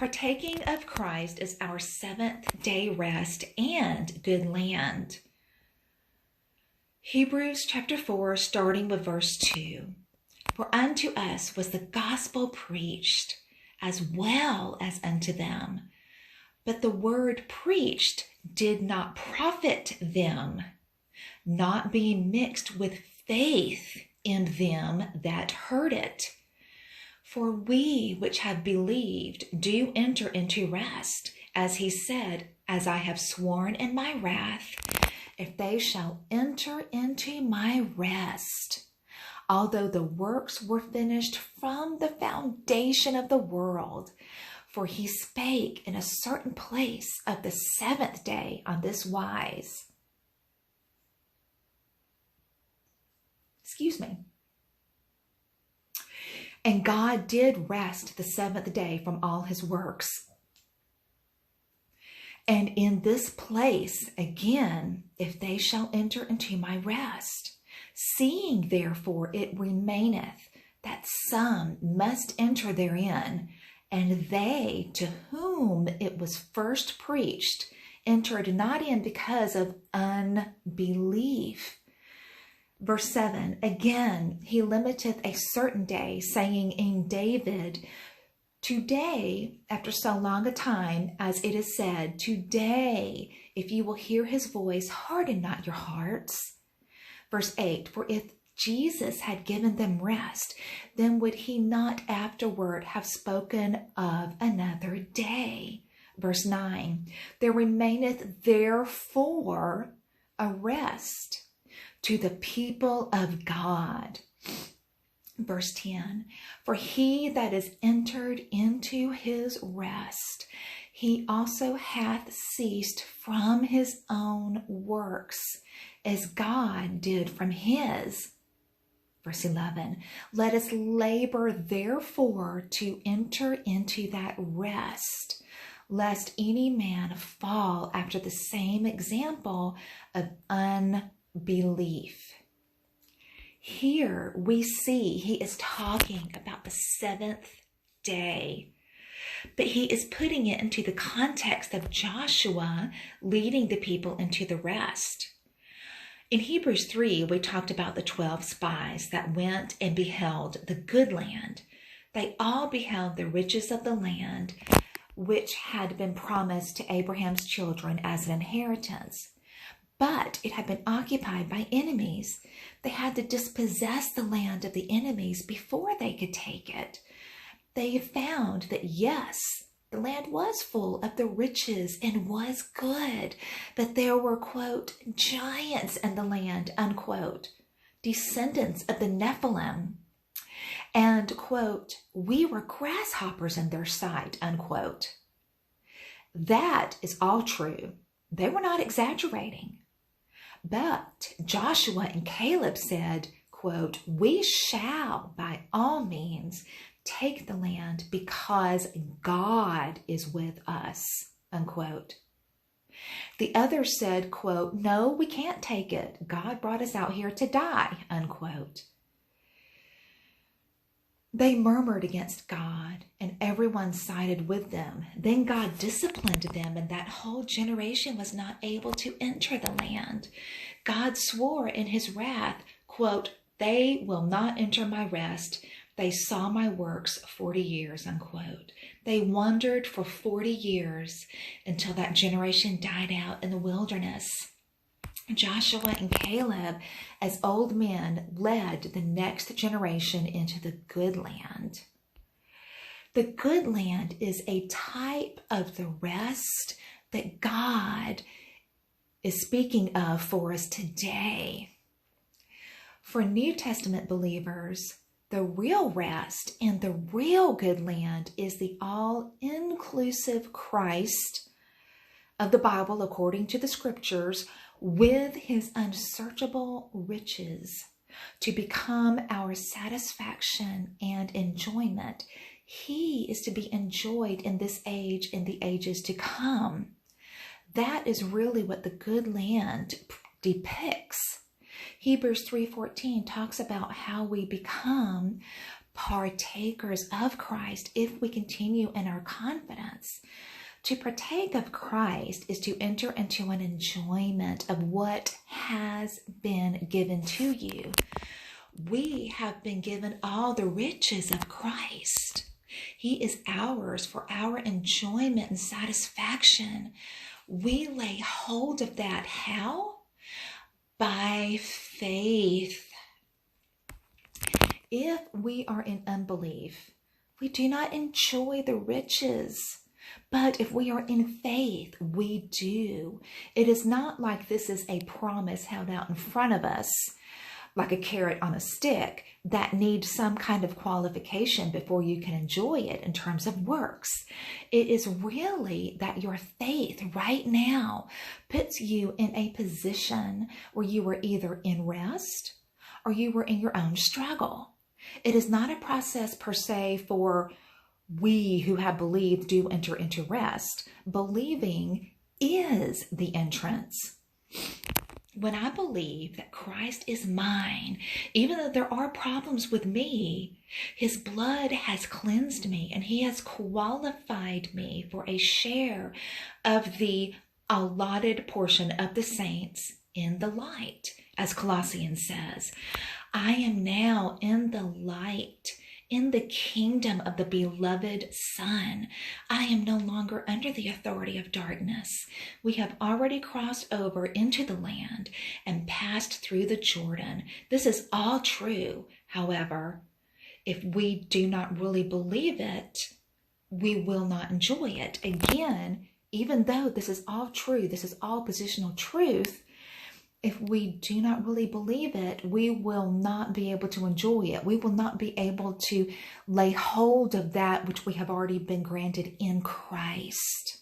Partaking of Christ is our seventh-day rest and good land. Hebrews chapter 4, starting with verse 2. For unto us was the gospel preached, as well as unto them. But the word preached did not profit them, not being mixed with faith in them that heard it. For we which have believed do enter into rest, as he said, as I have sworn in my wrath, if they shall enter into my rest, although the works were finished from the foundation of the world. For he spake in a certain place of the seventh day on this wise. And God did rest the seventh day from all his works. And in this place, again, if they shall enter into my rest, seeing therefore it remaineth that some must enter therein, and they to whom it was first preached entered not in because of unbelief. Verse 7, again, he limiteth a certain day, saying in David, today, after so long a time, as it is said, today, if you will hear his voice, harden not your hearts. Verse 8, for if Jesus had given them rest, then would he not afterward have spoken of another day? Verse 9, there remaineth therefore a rest to the people of God. Verse 10, for he that is entered into his rest, he also hath ceased from his own works, as God did from his. Verse 11, let us labor therefore to enter into that rest, lest any man fall after the same example of unbelief. Here we see he is talking about the seventh day, but he is putting it into the context of Joshua leading the people into the rest. In Hebrews 3, we talked about the 12 spies that went and beheld the good land. They all beheld the riches of the land, which had been promised to Abraham's children as an inheritance. But it had been occupied by enemies. They had to dispossess the land of the enemies before they could take it. They found that, yes, the land was full of the riches and was good, but there were, quote, giants in the land, unquote, descendants of the Nephilim. And, quote, we were grasshoppers in their sight, unquote. That is all true. They were not exaggerating. But Joshua and Caleb said, quote, we shall by all means take the land because God is with us, unquote. The others said, quote, no, we can't take it. God brought us out here to die, unquote. They murmured against God, and everyone sided with them. Then God disciplined them, and that whole generation was not able to enter the land. God swore in his wrath, quote, they will not enter my rest. They saw my works 40 years, unquote. They wandered for 40 years until that generation died out in the wilderness. Joshua and Caleb, as old men, led the next generation into the good land. The good land is a type of the rest that God is speaking of for us today. For New Testament believers, the real rest and the real good land is the all-inclusive Christ of the Bible according to the scriptures, with his unsearchable riches to become our satisfaction and enjoyment. He is to be enjoyed in this age and the ages to come. That is really what the good land depicts. Hebrews 3:14 talks about how we become partakers of Christ if we continue in our confidence. To partake of Christ is to enter into an enjoyment of what has been given to you. We have been given all the riches of Christ. He is ours for our enjoyment and satisfaction. We lay hold of that. How? By faith. If we are in unbelief, we do not enjoy the riches. But if we are in faith, we do. It is not like this is a promise held out in front of us, like a carrot on a stick, that needs some kind of qualification before you can enjoy it in terms of works. It is really that your faith right now puts you in a position where you are either in rest or you were in your own struggle. It is not a process per se for we who have believed do enter into rest. Believing is the entrance. When I believe that Christ is mine, even though there are problems with me, his blood has cleansed me and he has qualified me for a share of the allotted portion of the saints in the light, as Colossians says. I am now in the light, in the kingdom of the beloved Son. I am no longer under the authority of darkness. We have already crossed over into the land and passed through the Jordan. This is all true. However, if we do not really believe it, we will not enjoy it. Again, even though this is all true, this is all positional truth, if we do not really believe it, we will not be able to enjoy it. We will not be able to lay hold of that which we have already been granted in Christ.